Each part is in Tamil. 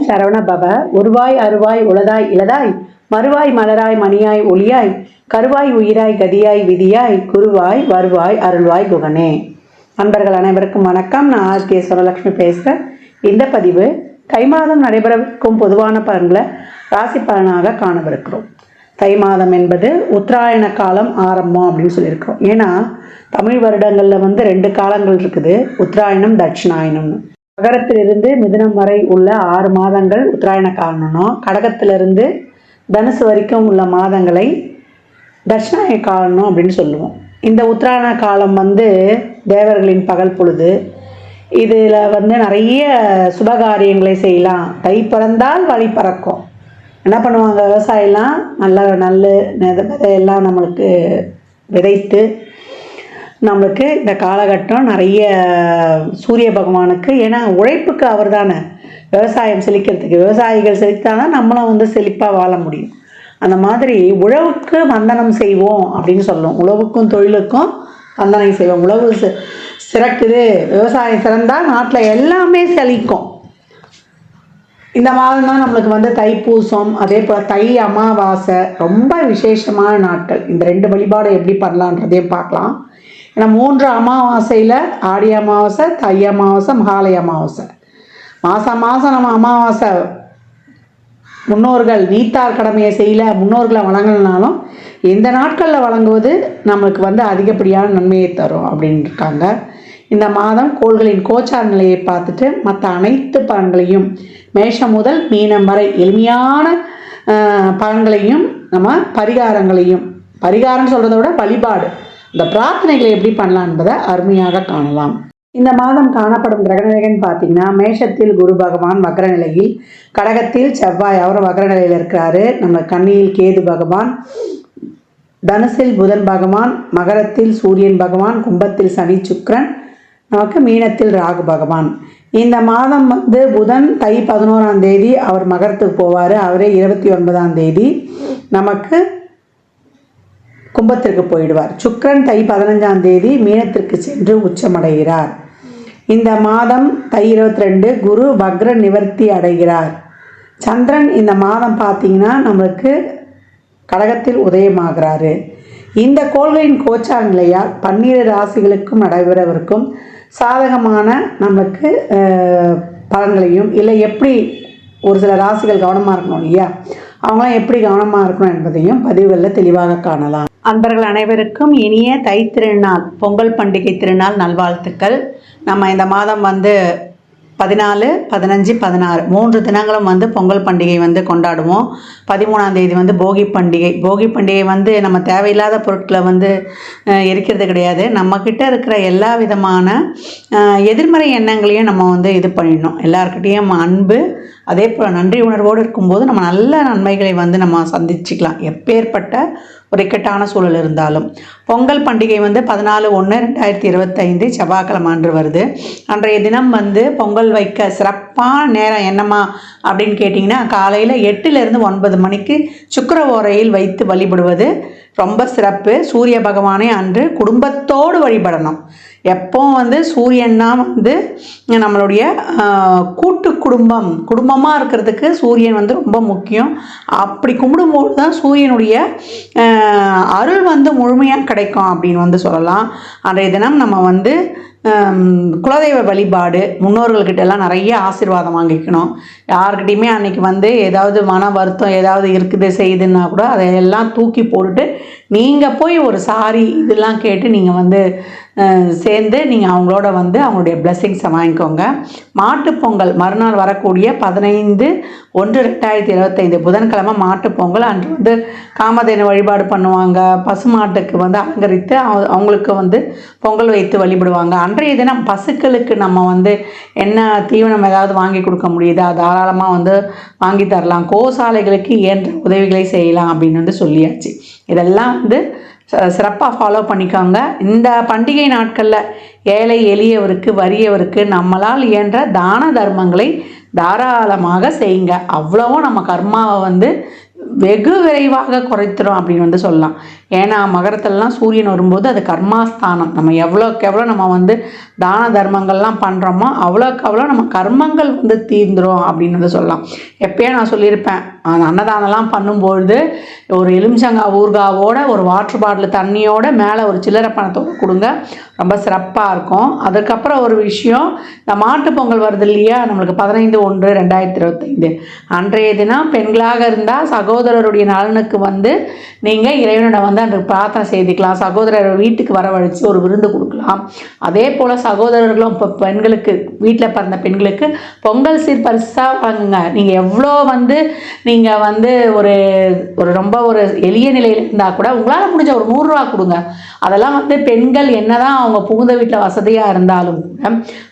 சரவண பவ. உருவாய் அருவாய் உளதாய் இளதாய் மறுவாய் மலராய் மணியாய் ஒளியாய் கருவாய் உயிராய் கதியாய் விதியாய் குருவாய் வருவாய் அருள்வாய் குகனே. நண்பர்கள் அனைவருக்கும் வணக்கம். நான் ஆர்கே சுரலட்சுமி பேசுகிறேன். இந்த பதிவு தை மாதம் நடைபெறவிருக்கும் பொதுவான பலன்களை ராசி பலனாக காணவிருக்கிறோம். தை மாதம் என்பது உத்தராயண காலம் ஆரம்பம் அப்படின்னு சொல்லியிருக்கிறோம். ஏன்னா தமிழ் வருடங்களில் 2 காலங்கள் இருக்குது, உத்தராயணம் தட்சிணாயணம்னு. மகரத்திலிருந்து மிதுனம் வரை உள்ள 6 மாதங்கள் உத்தராயண காலம்னோ, கடகத்திலிருந்து தனுசு வரைக்கும் உள்ள மாதங்களை தட்சிணாயன காலம் அப்படின்னு சொல்லுவோம். இந்த உத்தராயண காலம் தேவர்களின் பகல் பொழுது. இதில் நிறைய சுபகாரியங்களை செய்யலாம். தை பிறந்தால் வழி பறக்கும். என்ன பண்ணுவாங்க, விவசாயம்லாம் நல்ல விதையெல்லாம் நம்மளுக்கு விதைத்து நம்மளுக்கு இந்த காலகட்டம் நிறைய சூரிய பகவானுக்கு, ஏன்னா உழைப்புக்கு அவர் தானே விவசாயம் செழிக்கிறதுக்கு. விவசாயிகள் செழித்தாதான் நம்மளும் செழிப்பாக வாழ முடியும். அந்த மாதிரி உழவுக்கு வந்தனம் செய்வோம் அப்படின்னு சொல்லுவோம். உழவுக்கும் தொழிலுக்கும் வந்தனம் செய்வோம். உழவு சிறக்குது, விவசாயம் சிறந்தால் நாட்டில் எல்லாமே செழிக்கும். இந்த மாதம் தான் நம்மளுக்கு தைப்பூசம், அதே போல் தை அமாவாசை ரொம்ப விசேஷமான நாட்கள். இந்த 2 வழிபாடு எப்படி பண்ணலான்றதையும் பார்க்கலாம். ஏன்னா 3 அமாவாசையில் ஆடி அமாவாசை, தை அமாவாசை, மகாலய அமாவாசை. மாதம் நம்ம அமாவாசை முன்னோர்கள் நீத்தார் கடமையை செய்யல, முன்னோர்களை வழங்கினாலும் இந்த நாட்களில் வழங்குவது நம்மளுக்கு அதிகப்படியான நன்மையை தரும் அப்படின்னு இருக்காங்க. இந்த மாதம் கோள்களின் கோச்சார நிலையை பார்த்துட்டு மற்ற அனைத்து பலன்களையும் மேஷம் முதல் மீனம் வரை எளிமையான பலன்களையும் நம்ம பரிகாரம் சொல்கிறத விட வழிபாடு, இந்த பிரார்த்தனைகளை எப்படி பண்ணலாம் என்பதை அருமையாக காணலாம். இந்த மாதம் காணப்படும் கிரகநிலைகள்னு பார்த்தீங்கன்னா, மேஷத்தில் குரு பகவான் வக்ர நிலையில், கடகத்தில் செவ்வாய் அவர் வக்ர நிலையில் இருக்கிறாரு. நம்ம கன்னியில் கேது பகவான், தனுசில் புதன் பகவான், மகரத்தில் சூரியன் பகவான், கும்பத்தில் சனி சுக்கிரன், நமக்கு மீனத்தில் ராகு பகவான். இந்த மாதம் புதன் தை 11ஆம் தேதி அவர் மகரத்துக்கு போவார். அவரே 29ஆம் தேதி நமக்கு கும்பத்திற்கு போயிடுவார். சுக்கிரன் தை 15ஆம் தேதி மீனத்திற்கு சென்று உச்சமடைகிறார். இந்த மாதம் தை 22 குரு வக்ர நிவர்த்தி அடைகிறார். சந்திரன் இந்த மாதம் பார்த்தீங்கன்னா நம்மளுக்கு கடகத்தில் உதயமாகிறாரு. இந்த கோள்களின் கோச்சார நிலையால் 12 ராசிகளுக்கும் நடைபெறவிருக்கும் சாதகமான நமக்கு பலன்களையும், இல்லை எப்படி ஒரு சில ராசிகள் கவனமாக இருக்கணும் இல்லையா, அவங்களாம் எப்படி கவனமாக இருக்கணும் என்பதையும் பதிவுகளில் தெளிவாக காணலாம். அன்பர்கள் அனைவருக்கும் இனிய தை திருநாள், பொங்கல் பண்டிகை திருநாள் நல்வாழ்த்துக்கள். நம்ம இந்த மாதம் 14, 15, 16 3 தினங்களும் பொங்கல் பண்டிகை கொண்டாடுவோம். 13ஆம் தேதி போகி பண்டிகை. போகி பண்டிகை நம்ம தேவையில்லாத பொருட்களை எரிக்கிறது கிடையாது. நம்மக்கிட்ட இருக்கிற எல்லா விதமான எதிர்மறை எண்ணங்களையும் நம்ம இது பண்ணிடணும். எல்லாருக்கிட்டேயும் அன்பு, அதே போல் நன்றி உணர்வோடு இருக்கும்போது நம்ம நல்ல நன்மைகளை நம்ம சந்திச்சுக்கலாம், எப்பேற்பட்ட ஒரு இக்கட்டான சூழல் இருந்தாலும். பொங்கல் பண்டிகை 14/1/2025 செவ்வாய்க்கிழமை அன்று வருது. அன்றைய தினம் பொங்கல் வைக்க சிறப்பான நேரம் என்னம்மா அப்படின்னு கேட்டிங்கன்னா, காலையில் 8லிருந்து 9 மணிக்கு சுக்கிர ஓரையில் வைத்து வழிபடுவது ரொம்ப சிறப்பு. சூரிய பகவானை அன்று குடும்பத்தோடு வழிபடணும். எப்போ சூரியன்னா நம்மளுடைய கூட்டு குடும்பமாக இருக்கிறதுக்கு சூரியன் ரொம்ப முக்கியம். அப்படி கும்பிடும்போது தான் சூரியனுடைய அருள் முழுமையாக கிடைக்கும் அப்படின்னு சொல்லலாம். அன்றைய தினம் நம்ம குலதெய்வ வழிபாடு, முன்னோர்கள்கிட்ட எல்லாம் நிறைய ஆசீர்வாதம் வாங்கிக்கணும். யாருக்கிட்டையுமே அன்றைக்கி ஏதாவது மன வருத்தம் ஏதாவது இருக்குது செய்யுதுன்னா கூட அதையெல்லாம் தூக்கி போட்டுட்டு நீங்கள் போய் ஒரு சாரி இதெல்லாம் கேட்டு நீங்கள் சேர்ந்து நீங்கள் அவங்களோட அவங்களுடைய பிளெஸ்ஸிங்ஸை வாங்கிக்கோங்க. மாட்டுப்பொங்கல் மறுநாள் வரக்கூடிய 15/1/2025 புதன்கிழமை மாட்டுப்பொங்கல். அன்று காமதேனு வழிபாடு பண்ணுவாங்க. பசுமாட்டுக்கு அலங்கரித்து அவங்களுக்கு பொங்கல் வைத்து வழிபடுவாங்க. அன்றைய தினம் பசுக்களுக்கு நம்ம என்ன தீவனம் ஏதாவது வாங்கி கொடுக்க முடியுதா தாராளமாக வாங்கி தரலாம். கோசாலைகளுக்கு இயன்ற உதவிகளை செய்யலாம் அப்படின்னு சொல்லியாச்சு. இதெல்லாம் சிறப்பாக ஃபாலோ பண்ணிக்கோங்க. இந்த பண்டிகை நாட்களில் ஏழை எளியவருக்கு வறியவருக்கு நம்மளால் இயன்ற தான தர்மங்களை தாராளமாக செய்யுங்க. அவ்வளவும் நம்ம கர்மாவை வெகு விரைவாக குறைத்திடும் அப்படின்னு சொல்லலாம். ஏன்னா மகரத்திலலாம் சூரியன் வரும்போது அது கர்மாஸ்தானம். நம்ம எவ்வளோக்கு எவ்வளோ நம்ம தான தர்மங்கள்லாம் பண்ணுறோமோ அவ்வளோக்கு அவ்வளோ நம்ம கர்மங்கள் தீர்ந்துடும் அப்படின்னு சொல்லலாம். எப்பயே நான் சொல்லியிருப்பேன், அந்த அன்னதானம்லாம் பண்ணும்பொழுது ஒரு எலுமிச்சங்காய் ஊறுகாவோட ஒரு வாட்டர் பாட்டில் தண்ணியோட மேலே ஒரு சில்லறை பணத்தோடு கொடுங்க, ரொம்ப சிறப்பாக இருக்கும். அதுக்கப்புறம் ஒரு விஷயம், இந்த மாட்டுப் பொங்கல் வருது இல்லையா, நம்மளுக்கு 15/1/2025 அன்றைய தினம் பெண்களாக இருந்தால் சகோதரருடைய நலனுக்கு நீங்கள் இறைவனோட அன்று பிரார்த்தனை செய்துக்கலாம். சகோதரர் வீட்டுக்கு வரவழைச்சு ஒரு விருந்து கொடுக்கலாம். அதே போல் சகோதரர்களும் இப்போ பெண்களுக்கு, வீட்டில் பிறந்த பெண்களுக்கு பொங்கல் சீர் பரிசாக வழங்குங்க. நீங்கள் எவ்வளோ நீங்கள் ஒரு ரொம்ப ஒரு எளிய நிலையில் இருந்தால் கூட உங்களால் முடிஞ்ச ஒரு 100 ரூபா கொடுங்க. அதெல்லாம் பெண்கள் என்னதான் அவங்க புகுந்த வீட்டில் வசதியாக இருந்தாலும் கூட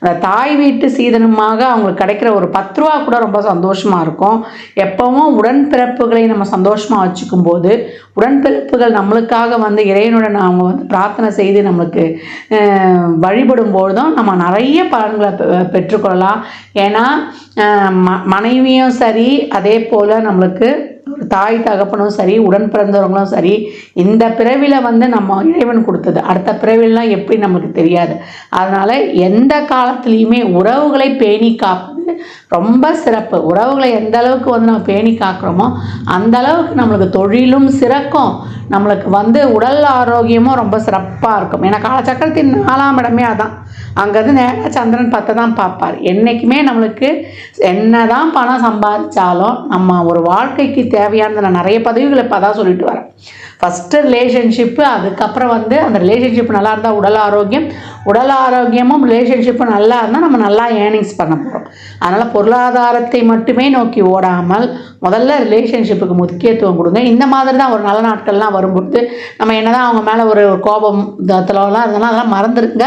அந்த தாய் வீட்டு சீதனமாக அவங்களுக்கு கிடைக்கிற ஒரு 10 ரூபா கூட ரொம்ப சந்தோஷமாக இருக்கும். எப்பவும் உடன்பிறப்புகளை நம்ம சந்தோஷமாக வச்சுக்கும் போது, உடன்பிறப்புகள் நம்மளுக்காக இறைவனுடன் அவங்க பிரார்த்தனை செய்து நம்மளுக்கு வழிபடும் பொழுதும் நம்ம நிறைய பலன்களை பெற்றுக்கொள்ளலாம். ஏன்னா மனைவியும் சரி, அதே போல் நம்மளுக்கு தாய் தகப்பனும் சரி, உடன் பிறந்தவங்களும் சரி, இந்த பிறவியில் நம்ம இறைவன் கொடுத்தது, அடுத்த பிறவிலாம் எப்படி நமக்கு தெரியாது. அதனால் எந்த காலத்துலேயுமே உறவுகளை பேணி காப்பது ரொம்ப சிறப்பு. உறவுகளை எந்த அளவுக்கு நம்ம பேணி காக்கிறோமோ அந்த அளவுக்கு நம்மளுக்கு தொழிலும் சிறக்கும், நம்மளுக்கு உடல் ஆரோக்கியமும் ரொம்ப சிறப்பாக இருக்கும். ஏன்னா காலச்சக்கரத்தின் 4ஆம் இடமே அதான். அங்கேருந்து நேராக சந்திரன் 10 தான் பார்ப்பார். என்றைக்குமே நம்மளுக்கு என்ன தான் பணம் சம்பாதிச்சாலும் நம்ம ஒரு வாழ்க்கைக்கு தேவையானது, நான் நிறைய பதவிகளை இப்போ அதான் சொல்லிட்டு வரேன். ஃபஸ்ட்டு ரிலேஷன்ஷிப்பு, அதுக்கப்புறம் அந்த ரிலேஷன்ஷிப் நல்லா இருந்தால் உடல் ஆரோக்கியமும் ரிலேஷன்ஷிப்பும் நல்லா இருந்தால் நம்ம நல்லா ஏர்னிங்ஸ் பண்ண போகிறோம். அதனால் பொருளாதாரத்தை மட்டுமே நோக்கி ஓடாமல் முதல்ல ரிலேஷன்ஷிப்புக்கு முக்கியத்துவம் கொடுங்க. இந்த மாதிரி தான் ஒரு நல்ல நாட்கள்லாம் வரும்போது நம்ம என்ன தான் அவங்க மேலே ஒரு கோபம் தத்தலாம் இருந்தோம்னா அதெல்லாம் மறந்துடுங்க.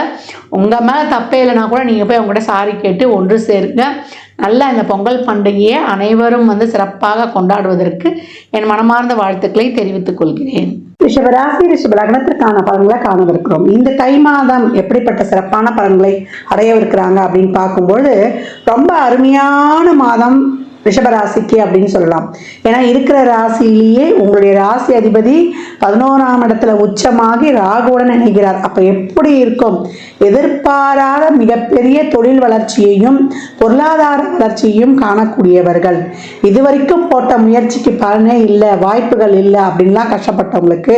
உங்கள் மேலே தப்பே இல்லைனா கூட நீங்கள் போய் அவங்ககிட்ட சாரி கேட்டு ஒன்று சேருங்க. நல்ல இந்த பொங்கல் பண்டிகையை அனைவரும் சிறப்பாக கொண்டாடுவதற்கு என் மனமார்ந்த வாழ்த்துக்களை தெரிவித்துக் கொள்கிறேன். ரிஷபராசி ரிஷப லக்னத்திற்கான பலன்களை காணவிருக்கிறோம். இந்த தை மாதம் எப்படிப்பட்ட சிறப்பான பலன்களை அடையவிருக்கிறாங்க அப்படின்னு பார்க்கும்போது, ரொம்ப அருமையான மாதம் ரிஷபராசிக்கு அப்படின்னு சொல்லலாம். ஏன்னா இருக்கிற ராசியிலேயே உங்களுடைய ராசி அதிபதி 11ஆம் இடத்துல உச்சமாகி ராகுவுடன் இணைகிறார். அப்ப எப்படி இருக்கும்? எதிர்பாராத மிகப்பெரிய தொழில் வளர்ச்சியையும் பொருளாதார வளர்ச்சியையும் காணக்கூடியவர்கள். இதுவரைக்கும் போட்ட முயற்சிக்கு பலனே இல்லை, வாய்ப்புகள் இல்லை அப்படின்லாம் கஷ்டப்பட்டவங்களுக்கு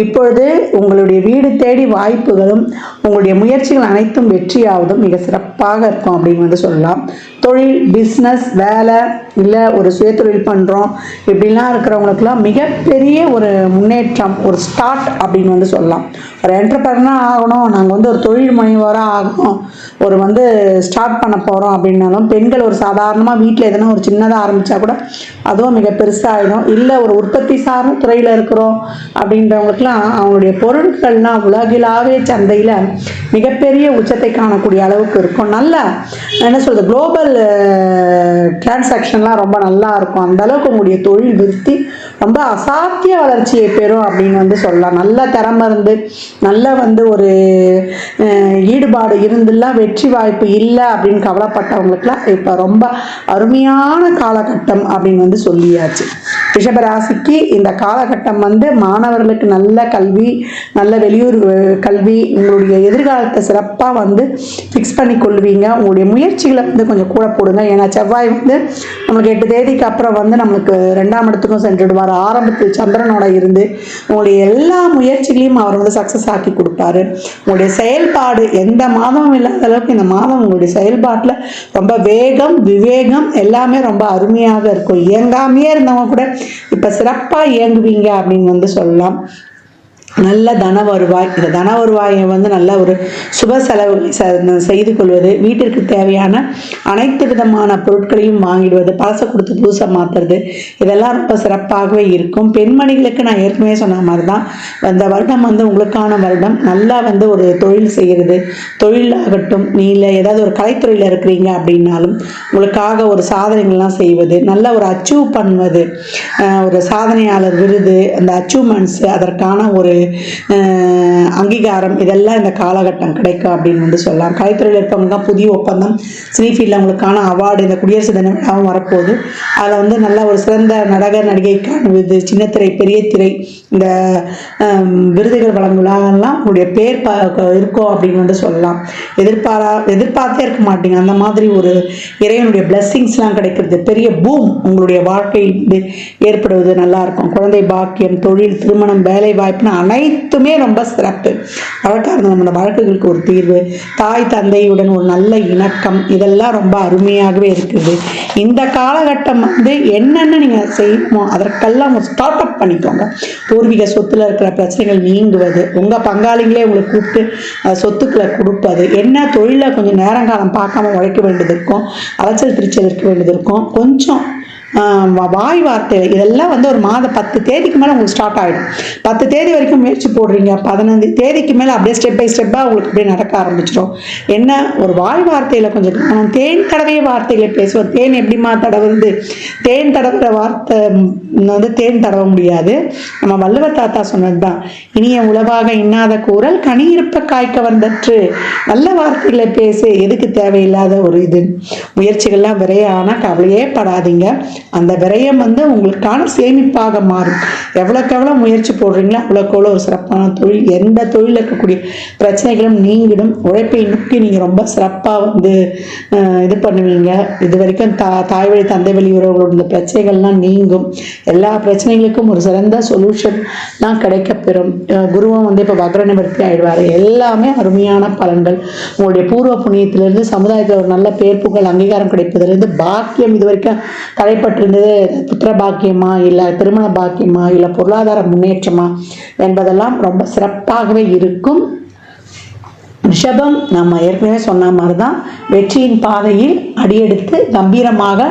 இப்பொழுது உங்களுடைய வீடு தேடி வாய்ப்புகளும் உங்களுடைய முயற்சிகள் அனைத்தும் வெற்றியாவதும் மிக சிறப்பாக இருக்கும் அப்படின்னு சொல்லலாம். தொழில், பிஸ்னஸ், வேலை, இல்லை ஒரு சுயதொழில் பண்ணுறோம் இப்படிலாம் இருக்கிறவங்களுக்குலாம் மிகப்பெரிய ஒரு முன்னேற்றம், ஒரு ஸ்டார்ட் அப்படின்னு சொல்லலாம். ஒரு என்டர்பிரனர் ஆகணும், நாங்கள் ஒரு தொழில் முனைவோராக ஆகணும், ஒரு ஸ்டார்ட் பண்ண போகிறோம் அப்படின்னாலும், பெண்கள் ஒரு சாதாரணமாக வீட்டில் எதனா ஒரு சின்னதாக ஆரம்பித்தா கூட அதுவும் மிக பெருசாகிடும். இல்லை ஒரு உற்பத்தி சார்ந்த துறையில் இருக்கிறோம் அப்படின்றவங்களுக்குலாம் அவங்களுடைய பொருட்கள்லாம் உலகிலாவே சந்தையில் மிகப்பெரிய உச்சத்தை காணக்கூடிய அளவுக்கு இருக்கும். நல்ல என்ன சொல்கிறது, குளோபல் டிரான்சாக்ஷன்லாம் ரொம்ப நல்லா இருக்கும். அந்த அளவுக்கு உங்களுடைய தொழில் விருத்தி ரொம்ப அசாத்திய வளர்ச்சியை பெறும் அப்படின்னு சொல்லலாம். நல்ல திறமை இருந்து நல்ல ஒரு ஈடுபாடு இருந்துலாம் வெற்றி வாய்ப்பு இல்லை அப்படின்னு கவலைப்பட்டவங்களுக்குலாம் இப்போ ரொம்ப அருமையான காலகட்டம் அப்படின்னு சொல்லியாச்சு. ரிஷபராசிக்கு இந்த காலகட்டம் மாணவர்களுக்கு நல்ல கல்வி, நல்ல வெளியூர் கல்வி, உங்களுடைய எதிர்காலத்தை சிறப்பாக ஃபிக்ஸ் பண்ணி கொள்வீங்க. உங்களுடைய முயற்சிகளை கொஞ்சம் கூட போடுங்க. ஏன்னா செவ்வாய் நம்மளுக்கு 8 தேதிக்கு அப்புறம் நம்மளுக்கு 2ஆம் இடத்துக்கும் சென்றுடுவார். ஆரம்பத்தில் சந்திரனோட இருந்து உங்களுடைய எல்லா முயற்சிகளையும் அவர் சக்சஸ் ஆக்கி கொடுப்பாரு. உங்களுடைய செயல்பாடு எந்த மாதமும் இல்லாத அளவுக்கு இந்த மாதம் உங்களுடைய செயல்பாட்டில் ரொம்ப வேகம், விவேகம் எல்லாமே ரொம்ப அருமையாக இருக்கும். இயங்காமையே இருந்தவங்க கூட இப்போ சிறப்பாக இயங்குவீங்க அப்படின்னு சொல்லலாம். நல்ல தன வருவாய், இந்த தன வருவாயை நல்ல ஒரு சுப செலவுகளை செய்து கொள்வது, வீட்டிற்கு தேவையான அனைத்து விதமான பொருட்களையும் வாங்கிடுவது, பழசை கொடுத்து புதுசாக மாற்றுறது, இதெல்லாம் ரொம்ப சிறப்பாகவே இருக்கும். பெண்மணிகளுக்கு நான் ஏற்கனவே சொன்ன மாதிரி தான் இந்த வருடம் உங்களுக்கான வருடம். நல்லா ஒரு தொழில் செய்கிறது, தொழிலாகட்டும், நீ இல்லை ஏதாவது ஒரு கலைத்துறையில் இருக்கிறீங்க அப்படின்னாலும் உங்களுக்காக ஒரு சாதனைகள்லாம் செய்வது, நல்ல ஒரு அச்சீவ் பண்ணுவது, ஒரு சாதனையாளர் விருது, அந்த அச்சீவ்மெண்ட்ஸு, அதற்கான ஒரு அங்கீகாரம் இதெல்லாம் இந்த காலகட்டம் கிடைக்கும் அப்படின்னு வந்து சொல்லலாம். கலைத்துறையில் இருப்பவங்க புதிய ஒப்பந்தம், சினிஃபீல்டில் அவங்களுக்கான அவார்டு, இந்த குடியரசு தின விழாவும் வரப்போகுது. அதில் வந்து நல்ல ஒரு சிறந்த நடிகர் நடிகைக்கான விருது, சின்னத்திரை பெரிய திரை இந்த விருதுகள் வழங்கும் விழாவெல்லாம் உங்களுடைய பேர் இருக்கும் அப்படின்னு வந்து சொல்லலாம். எதிர்பார்த்தே இருக்க மாட்டீங்க, அந்த மாதிரி ஒரு இறைவனுடைய பிளெஸ்ஸிங்ஸ்லாம் கிடைக்கிறது, பெரிய பூம் உங்களுடைய வாழ்க்கையில் ஏற்படுவது நல்லா இருக்கும். குழந்தை பாக்கியம், தொழில், திருமணம், வேலை வாய்ப்புன்னு அனைத்துமே ரொம்ப சிறப்பு. வழக்காக நம்மளோட வழக்குகளுக்கு ஒரு தீர்வு, தாய் தந்தையுடன் ஒரு நல்ல இணக்கம், இதெல்லாம் ரொம்ப அருமையாகவே இருக்குது. இந்த காலகட்டம் வந்து என்னென்ன நீங்கள் செய்யணுமோ அதற்கெல்லாம் ஸ்டார்ட் அப் பண்ணிக்கோங்க. பூர்வீக சொத்துல இருக்கிற பிரச்சனைகள் நீங்குவது, உங்கள் பங்காளிகளே உங்களுக்கு கூப்பிட்டு சொத்துக்களை கொடுப்பது, என்ன தொழிலை கொஞ்சம் நேரங்காலம் பார்க்காம உழைக்க வேண்டியது இருக்கும், அலைச்சல் திருச்சல் இருக்க வேண்டியது இருக்கும், கொஞ்சம் வாய் வார்த்தை இதெல்லாம் வந்து ஒரு மாதம் 10 தேதிக்கு மேலே உங்களுக்கு ஸ்டார்ட் ஆகிடும். 10 தேதி வரைக்கும் முயற்சி போடுறீங்க, 15 தேதிக்கு மேலே அப்படியே ஸ்டெப் பை ஸ்டெப்பாக உங்களுக்கு அப்படியே நடக்க ஆரம்பிச்சிடும். என்ன ஒரு வாய் வார்த்தையில் கொஞ்சம் தேன் தடவைய வார்த்தைகளை பேசுவோம். தேன் எப்படிமா தடவுறது? தேன் தடவுற வார்த்தை வந்து தேன் தடவ முடியாது. நம்ம வள்ளுவர் தாத்தா சொன்னது தான், இனிய உளவாக இன்னாத கூறல் கனி இருப்ப காய்க்க வந்தற்று. நல்ல வார்த்தைகளை பேசு, எதுக்கு தேவையில்லாத ஒரு இது முயற்சிகள்லாம் விரையான கவலையே படாதீங்க. அந்த விரயம் வந்து உங்களுக்கான சேமிப்பாக மாறும். எவ்வளோக்கு எவ்வளோ முயற்சி போடுறீங்களோ அவ்வளோக்கு எவ்வளோ ஒரு சிறப்பான தொழில், எந்த தொழிலில் இருக்கக்கூடிய பிரச்சனைகளும் நீங்கிடும். உழைப்பை நோக்கி நீங்கள் ரொம்ப சிறப்பாக வந்து இது பண்ணுவீங்க. இது வரைக்கும் தாய் வழி தந்தை வழி உறவுகளோட இந்த பிரச்சனைகள்லாம் நீங்கும். எல்லா பிரச்சனைகளுக்கும் ஒரு சிறந்த சொல்யூஷன் தான் கிடைக்கப்பெறும். குருவும் வந்து இப்போ வக்ர நிவர்த்தி ஆயிடுவார். எல்லாமே அருமையான பலன்கள். உங்களுடைய பூர்வ புண்ணியத்திலிருந்து சமுதாயத்தில் ஒரு நல்ல பேர் புகழ் அங்கீகாரம் கிடைப்பதிலிருந்து பாக்கியம் இது வரைக்கும் தடைப்பட்டிருந்தது, புத்திர பாக்கியமா இல்லை திருமண பாக்கியமா இல்லை பொருளாதார முன்னேற்றமா என்பதெல்லாம் ரொம்ப சிறப்பாகவே இருக்கும். ரிஷபம் நம்ம ஏற்கனவே சொன்ன மாதிரி தான் வெற்றியின் பாதையில் அடியெடுத்து கம்பீரமாக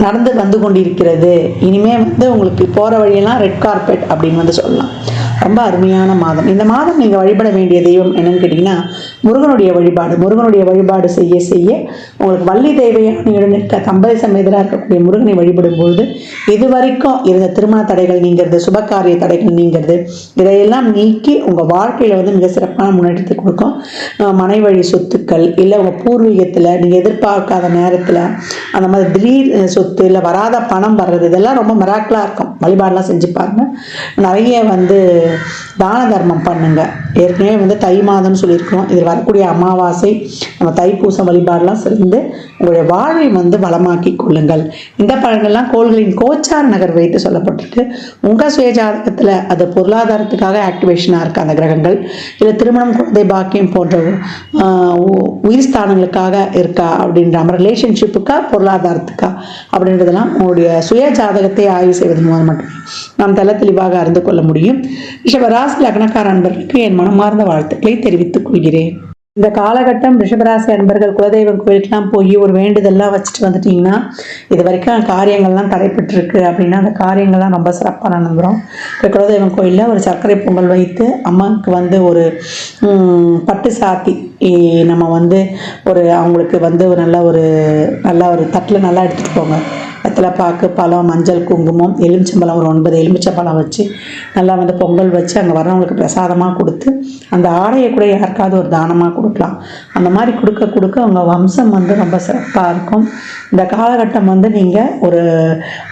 நடந்து வந்து கொண்டிருக்கிறது. இனிமே வந்து உங்களுக்கு போகிற வழியெல்லாம் ரெட் கார்பெட் அப்படின்னு வந்து சொல்லலாம். ரொம்ப அருமையான மாதம். இந்த மாதம் நீங்கள் வழிபட வேண்டிய தெய்வம் என்னன்னு கேட்டிங்கன்னா முருகனுடைய வழிபாடு. முருகனுடைய வழிபாடு செய்ய செய்ய உங்களுக்கு வள்ளி தேவையானியுடன் இருக்க தம்பதி சமேதராக இருக்கக்கூடிய முருகனை வழிபடும்பொழுது இது வரைக்கும் இருந்த திருமண தடைகள் நீங்கிறது, சுபகாரிய தடைகள் நீங்கிறது, இதையெல்லாம் நீக்கி உங்கள் வாழ்க்கையில் வந்து மிக சிறப்பான முன்னேற்றத்தை கொடுக்கும். மனை வழி சொத்துக்கள் இல்லை உங்கள் பூர்வீகத்தில் நீங்கள் எதிர்பார்க்காத நேரத்தில் அந்த மாதிரி திடீர் சொத்து இல்லை வராத பணம் வர்றது, இதெல்லாம் ரொம்ப மிராக்கிளாக இருக்கும். வழிபாடெலாம் செஞ்சு பாருங்க. நிறைய வந்து தான தர்மம் பண்ணுங்க. ஏற்கனவே வந்து தை மாதம்னு சொல்லியிருக்கிறோம். இதில் வரக்கூடிய அமாவாசை நம்ம தைப்பூசம் வழிபாடெல்லாம் சேர்ந்து உங்களுடைய வாழ்வை வந்து வளமாக்கி கொள்ளுங்கள். இந்த பலன்கள்லாம் கோள்களின் கோச்சார நகர் வைத்து சொல்லப்பட்டிருக்கு. உங்கள் சுயஜாதகத்தில் அது பொருளாதாரத்துக்காக ஆக்டிவேஷனாக இருக்குது அந்த கிரகங்கள், இல்லை திருமணம் குழந்தை பாக்கியம் போன்ற உயிர் ஸ்தானங்களுக்காக இருக்கா அப்படின்ற நம்ம ரிலேஷன்ஷிப்புக்கா பொருளாதாரத்துக்கா அப்படின்றதெல்லாம் உங்களுடைய சுய ஜாதகத்தை ஆய்வு செய்வதன் மூலம் மட்டுமே நாம் தெல்ல தெளிவாக அறிந்து கொள்ள முடியும். ரிஷபராசி லக்னக்கார அன்பர்களுக்கு என் மனமார்ந்த வாழ்த்துக்களை தெரிவித்துக் கொள்கிறேன். இந்த காலகட்டம் ரிஷபராசி அன்பர்கள் குலதெய்வம் கோயிலுக்கெல்லாம் போய் ஒரு வேண்டுதெல்லாம் வச்சுட்டு வந்துட்டிங்கன்னா, இது வரைக்கும் காரியங்கள்லாம் தடைப்பட்டிருக்கு அப்படின்னா அந்த காரியங்கள்லாம் ரொம்ப சிறப்பாக நம்புகிறோம். இப்போ குலதெய்வம் கோயிலில் ஒரு சர்க்கரை பொங்கல் வைத்து அம்மாவுக்கு வந்து ஒரு பட்டு சாத்தி நம்ம வந்து ஒரு அவங்களுக்கு வந்து ஒரு நல்ல ஒரு தட்டில் நல்லா எடுத்துகிட்டு போங்க. வெத்தலை பாக்கு, பழம், மஞ்சள், குங்குமம், எலுமிச்சம்பழம் ஒரு 9 எலுமிச்சம்பழம் வச்சு நல்லா வந்து பொங்கல் வச்சு அங்கே வர்றவங்களுக்கு பிரசாதமாக கொடுத்து அந்த ஆடையை கூட யாருக்காவது ஒரு தானமாக கொடுக்கலாம். அந்த மாதிரி கொடுக்க அவங்க வம்சம் வந்து ரொம்ப சிறப்பாக இருக்கும். இந்த காலகட்டம் வந்து நீங்கள் ஒரு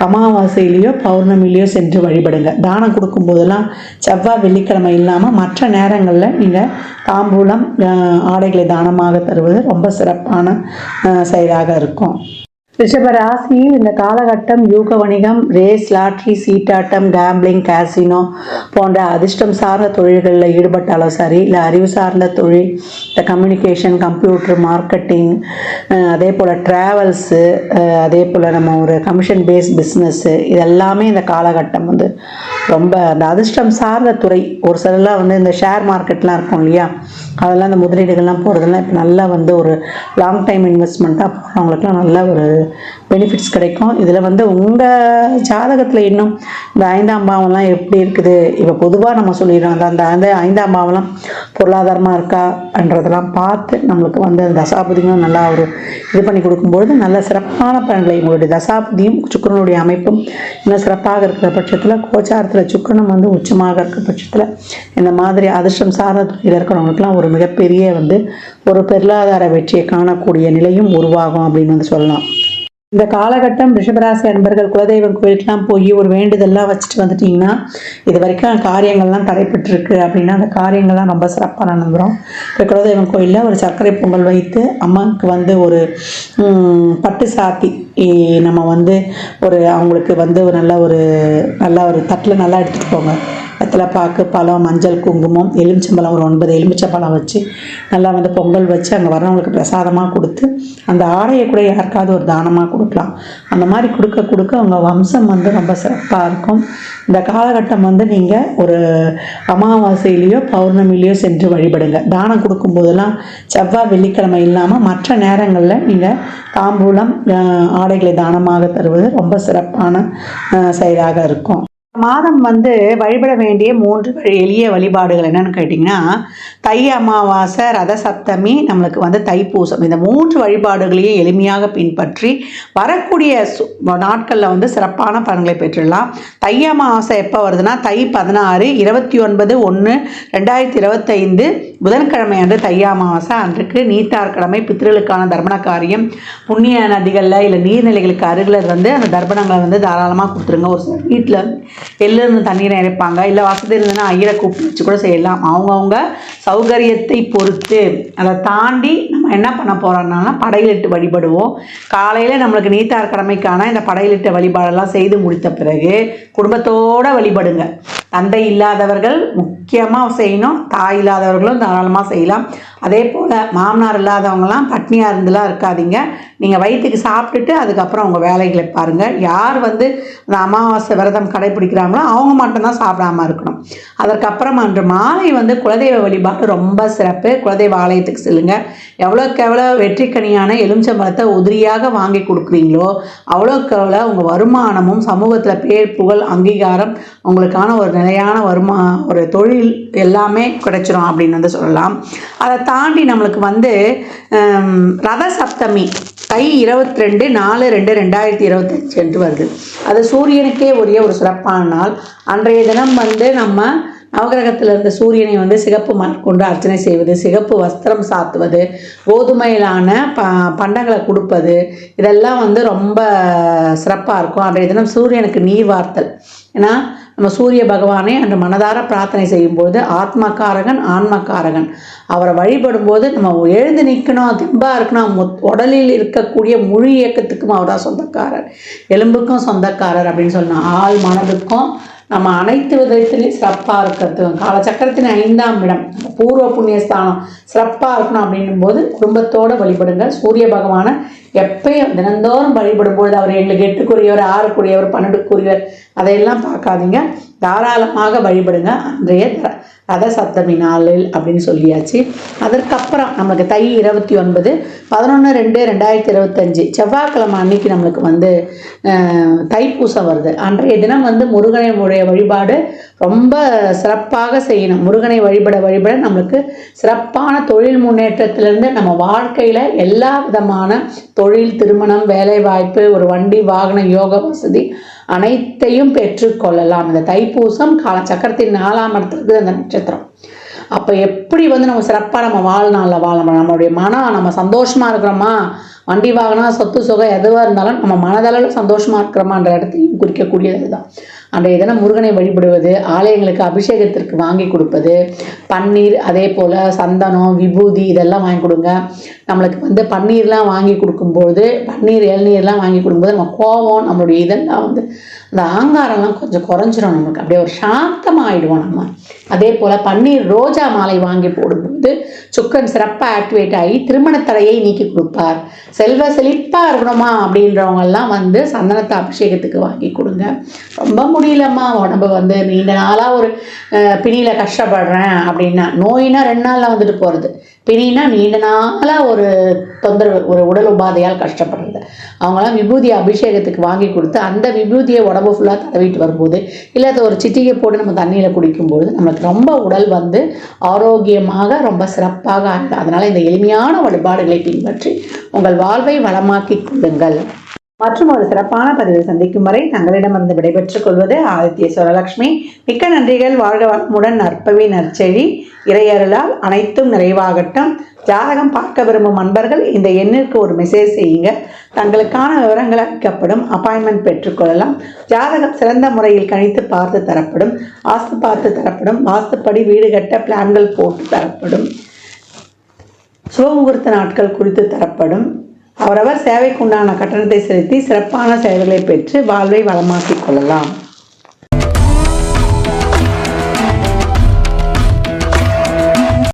அமாவாசையிலையோ பௌர்ணமிலையோ சென்று வழிபடுங்க. தானம் கொடுக்கும்போதெல்லாம் செவ்வாய் வெள்ளிக்கிழமை இல்லாமல் மற்ற நேரங்களில் நீங்கள் தாம்பூலம் ஆடைகளை தானமாக தருவது ரொம்ப சிறப்பான செயலாக இருக்கும். ரிஷப ராசியில் இந்த காலகட்டம் யூக வணிகம், ரேஸ், லாட்ரி, சீட்டாட்டம், கேம்பிளிங், கேசினோ போன்ற அதிர்ஷ்டம் சார்ந்த தொழில்களில் ஈடுபட்டாலும் சரி, இல்லை அறிவு சார்ந்த தொழில், இந்த கம்யூனிகேஷன், கம்ப்யூட்டர், மார்க்கெட்டிங், அதே போல் ட்ராவல்ஸு, அதே போல் நம்ம ஒரு கமிஷன் பேஸ்ட் பிஸ்னஸ்ஸு, இதெல்லாமே இந்த காலகட்டம் வந்து ரொம்ப அந்த அதிர்ஷ்டம் சார்ந்த துறை. ஒரு சிலர்லாம் வந்து இந்த ஷேர் மார்க்கெட்லாம் இருக்கும் இல்லையா, அதெல்லாம் இந்த முதலீடுகள்லாம் போகிறதெல்லாம் இப்போ நல்லா வந்து ஒரு லாங் டைம் இன்வெஸ்ட்மெண்ட்டாக போகிறவங்களுக்குலாம் நல்ல ஒரு பெனிஃபிட்ஸ் கிடைக்கும். இதில் வந்து உங்கள் ஜாதகத்தில் இன்னும் இந்த 5ஆம் பாவம்லாம் எப்படி இருக்குது, இப்போ பொதுவாக நம்ம சொல்லிடுறோம் அந்த 5ஆம் பாவம்லாம் பொருளாதாரமாக இருக்கான்றதெல்லாம் பார்த்து நம்மளுக்கு வந்து அந்த தசாபதியும் நல்லா ஒரு இது பண்ணி கொடுக்கும்பொழுது நல்ல சிறப்பான பலன்களை உங்களுடைய தசாபதியும் சுக்கிரனுடைய அமைப்பும் இன்னும் சிறப்பாக இருக்கிற பட்சத்தில், கோச்சாரத்தில் சுக்கிரனும் வந்து உச்சமாக இருக்கிற பட்சத்தில் இந்த மாதிரி அதிர்ஷ்டம் சார்ந்த துறையில் இருக்கிறவங்களுக்குலாம் ஒரு மிகப்பெரிய வந்து ஒரு பொருளாதார வெற்றியை காணக்கூடிய நிலையும் உருவாகும் அப்படின்னு வந்து சொல்லலாம். இந்த காலகட்டம் ரிஷபராசி அன்பர்கள் குலதெய்வம் கோயிலுக்கெல்லாம் போய் ஒரு வேண்டுதல்லாம் வச்சுட்டு வந்துட்டிங்கன்னா, இது வரைக்கும் காரியங்கள்லாம் தடைப்பட்டிருக்கு அப்படின்னா அந்த காரியங்கள்லாம் ரொம்ப சிறப்பாக நடந்துடும். இப்போ குலதெய்வம் கோயிலில் ஒரு சர்க்கரை பொங்கல் வைத்து அம்மாவுக்கு வந்து ஒரு பட்டு சாத்தி நம்ம வந்து ஒரு அவங்களுக்கு வந்து ஒரு நல்ல ஒரு தட்டில் நல்லா எடுத்துகிட்டு போங்க. வெத்தலைப்பாக்கு, பழம், மஞ்சள், குங்குமம், எலுமிச்சம்பழம் ஒரு 9 எலுமிச்சம்பழம் வச்சு நல்லா வந்து பொங்கல் வச்சு அங்கே வர்றவங்களுக்கு பிரசாதமாக கொடுத்து அந்த ஆடையை கூட யாருக்காவது ஒரு தானமாக கொடுக்கலாம். அந்த மாதிரி கொடுக்க அவங்க வம்சம் வந்து ரொம்ப சிறப்பாக இருக்கும். இந்த காலகட்டம் வந்து நீங்கள் ஒரு அமாவாசையிலையோ பௌர்ணமிலையோ சென்று வழிபடுங்க. தானம் கொடுக்கும்போதெல்லாம் செவ்வாய் வெள்ளிக்கிழமை இல்லாமல் மற்ற நேரங்களில் நீங்கள் தாம்பூலம் ஆடைகளை தானமாக தருவது ரொம்ப சிறப்பான செயலாக இருக்கும். மாதம் வந்து வழிபட வேண்டிய 3 எளிய வழிபாடுகள் என்னன்னு கேட்டிங்கன்னா, தை அமாவாசை, ரத சப்தமி, நம்மளுக்கு வந்து தைப்பூசம். இந்த 3 வழிபாடுகளையும் எளிமையாக பின்பற்றி வரக்கூடிய நாட்களில் வந்து சிறப்பான பலன்களை பெற்றுடலாம். தை அமாவாசை எப்போ வருதுன்னா தை 16 29/1/2025 புதன்கிழமை அன்று தை அமாவாசை அன்றைக்கு நீத்தார்கிழமை பித்ருளுக்கான தர்ப்பண காரியம் புண்ணிய நதிகளில் இல்லை நீர்நிலைகளுக்கு அருகில் வந்து அந்த தர்ப்பணங்களை வந்து தாராளமாக கொடுத்துருங்க. ஒரு சில வீட்டில் எள்ளிருந்து தண்ணீரை இறைப்பாங்க, இல்லை வசதி இருந்ததுன்னா ஐயரை கூப்பிட்டு வச்சு கூட செய்யலாம். அவங்கவுங்க சௌகரியத்தை பொறுத்து. அதை தாண்டி நம்ம என்ன பண்ண போகிறோம்னா படையிலிட்டு வழிபடுவோம். காலையில் நம்மளுக்கு நீத்தார் கடமைக்கான இந்த படையிலிட்ட வழிபாடெல்லாம் செய்து முடித்த பிறகு குடும்பத்தோடு வழிபடுங்க. தந்தை இல்லாதவர்கள் முக்கியமாக செய்யணும், தாய் இல்லாதவர்களும் தாராளமாக செய்யலாம். அதே போல் மாமனார் இல்லாதவங்களாம் பட்னியாக இருந்துலாம் இருக்காதீங்க. நீங்கள் வயிற்றுக்கு சாப்பிட்டுட்டு அதுக்கப்புறம் அவங்க வேலைகளை பாருங்கள். யார் வந்து அந்த அமாவாசை விரதம் கடைப்பிடிக்கிறாங்களோ அவங்க மட்டும்தான் சாப்பிடாமல் இருக்கணும். அதற்கப்புறம் அன்று மாலை வந்து குலதெய்வ வழிபாடு ரொம்ப சிறப்பு. குலதெய்வ ஆலயத்துக்கு செல்லுங்கள். எவ்வளோக்கு எவ்வளோ வெற்றிக்கனியான எலுமிச்சம்பழத்தை உதிரியாக வாங்கி கொடுக்குறீங்களோ அவ்வளோக்கு எவ்வளோ உங்கள் வருமானமும் சமூகத்தில் பேர் புகழ் அங்கீகாரம் உங்களுக்கான ஒரு நிலையான ஒரு தொழில் எல்லாமே கிடைச்சிரும் அப்படின்னு வந்து சொல்லலாம். அதை தாண்டி நம்மளுக்கு வந்து ரத சப்தமி தை 22/4/2025 என்று வருது. அது சூரியனுக்கே உரிய ஒரு சிறப்பான நாள். அன்றைய தினம் வந்து நம்ம நவகிரகத்தில் இருந்த சூரியனை வந்து சிகப்பு மலர் கொண்டு அர்ச்சனை செய்வது, சிகப்பு வஸ்திரம் சாத்துவது, கோதுமையிலான பண்டங்களை கொடுப்பது, இதெல்லாம் வந்து ரொம்ப சிறப்பாக இருக்கும். அன்றைய தினம் சூரியனுக்கு நீர் வார்த்தல். ஏன்னா நம்ம சூரிய பகவானை அன்று மனதார பிரார்த்தனை செய்யும்போது ஆத்மக்காரகன் ஆன்மக்காரகன் அவரை வழிபடும்போது நம்ம எழுந்து நிற்கணும், தெம்பாக இருக்கணும். உடலில் இருக்கக்கூடிய முழு இயக்கத்துக்கும் அவர் தான் சொந்தக்காரர், எலும்புக்கும் சொந்தக்காரர் அப்படின்னு சொன்னால் ஆள் மனதுக்கும் நம்ம அனைத்து விதத்திலையும் சிறப்பாக இருக்கிறதுக்கும் காலச்சக்கரத்தின் 5ஆம் இடம் பூர்வ புண்ணியஸ்தானம் சிறப்பாக இருக்கணும் அப்படின்னும் போது குடும்பத்தோடு வழிபடுங்க. சூரிய பகவானை எப்பயும் தினந்தோறும் வழிபடும்பொழுது அவர் எங்களுக்கு 8க்குரியவர், 6க்குரியவர், 12க்குரியவர் அதையெல்லாம் பார்க்காதீங்க. தாராளமாக வழிபடுங்க அன்றைய ரத சப்தமி நாளில் அப்படின்னு சொல்லியாச்சு. அதற்கப்புறம் நம்மளுக்கு தை 29/11/2025 செவ்வாய்க்கிழமை அன்னைக்கு நம்மளுக்கு வந்து தைப்பூசம் வருது. அன்றைய தினம் வந்து முருகனுடைய வழிபாடு ரொம்ப சிறப்பாக செய்யணும். முருகனை வழிபட நம்மளுக்கு சிறப்பான தொழில் முன்னேற்றத்திலிருந்து நம்ம வாழ்க்கையில் எல்லா விதமான தொழில், திருமணம், வேலைவாய்ப்பு, ஒரு வண்டி வாகன யோக வசதி அனைத்தையும் பெற்றுக்கொள்ளலாம். இந்த தைப்பூசம் சக்கரத்தின் 4ஆம் இடத்துக்கு அந்த நட்சத்திரம். அப்போ எப்படி வந்து நம்ம சிறப்பாக நம்ம வாழ்நாளில் வாழணும், நம்மளுடைய மனம் நம்ம சந்தோஷமாக இருக்கிறோமா, வண்டி வாகனம் சொத்து சுகம் எதுவாக இருந்தாலும் நம்ம மனதளவில் சந்தோஷமாக இருக்கிறோமான்ற இடத்தையும் குறிக்கக்கூடியது தான். அன்றைய தினம் முருகனை வழிபடுவது, ஆலயங்களுக்கு அபிஷேகத்திற்கு வாங்கி கொடுப்பது, பன்னீர், அதே போல் சந்தனம், விபூதி இதெல்லாம் வாங்கி கொடுங்க. நம்மளுக்கு வந்து பன்னீர்லாம் வாங்கி கொடுக்கும்போது, பன்னீர் இளநீர்லாம் வாங்கி கொடுக்கும்போது நம்ம கோபம், நம்மளுடைய இதெல்லாம் வந்து அந்த ஆங்காரம்லாம் கொஞ்சம் குறைஞ்சிரும். நம்மளுக்கு அப்படியே ஒரு சாந்தமாகிடுவோம் நம்ம. அதே போல் பன்னீர் ரோஜா மாலை வாங்கி போடும்போது சுக்கரன் சிறப்பாக ஆக்டிவேட் ஆகி திருமண தடையை நீக்கி கொடுப்பார். செல்வ செழிப்பாக இருக்கணுமா அப்படின்றவங்கெல்லாம் வந்து சந்தனத்தை அபிஷேகத்துக்கு வாங்கி கொடுங்க. ரொம்ப முடியலம்மா உடம்பு வந்து நீண்ட நாளாக ஒரு பிணியில் கஷ்டப்படுறேன் அப்படின்னா, நோயினா 2 நாளில் வந்துட்டு போகிறது, பிணினா நீண்ட நாளாக ஒரு தொந்தரவு, ஒரு உடல் உபாதையால் கஷ்டப்படுறது, அவங்களாம் விபூதி அபிஷேகத்துக்கு வாங்கி கொடுத்து அந்த விபூதியை உடம்பு ஃபுல்லாக தடவிட்டு வரும்போது இல்லை அது ஒரு சிட்டிகை போட்டு நம்ம தண்ணியில் குடிக்கும்போது நம்மளுக்கு ரொம்ப உடல் வந்து ஆரோக்கியமாக ரொம்ப சிறப்பாக ஆகும். அதனால் இந்த எளிமையான வழிபாடுகளை பின்பற்றி உங்கள் வாழ்வை வளமாக்கிக் கொள்ளுங்கள். மற்றும் ஒரு சிறப்பான பதிவில் சந்திக்கும் வரை தங்களிடமிருந்து விடைபெற்றுக் கொள்வது ஆதித்ய சுரலட்சுமி. மிக்க நன்றிகள். வாழ்க வளமுடன். நற்பவி நற்செழி இறையருளால் அனைத்தும் நிறைவாகட்டும். ஜாதகம் பார்க்க விரும்பும் அன்பர்கள் இந்த எண்ணிற்கு ஒரு மெசேஜ் செய்யுங்க. தங்களுக்கான விவரங்கள் அளிக்கப்படும். அப்பாயின்மெண்ட் பெற்றுக்கொள்ளலாம். ஜாதகம் சிறந்த முறையில் கணித்து பார்த்து தரப்படும். வாஸ்து பார்த்து தரப்படும். வாஸ்துப்படி வீடு கட்ட பிளான்கள் போட்டு தரப்படும். சுபமுகூர்த்த நாட்கள் குறித்து தரப்படும். அவரவர் சேவைக்குண்டான கட்டணத்தை செலுத்தி சிறப்பான சேவைகளை பெற்று வாழ்வை வளமாக்கிக் கொள்ளலாம்.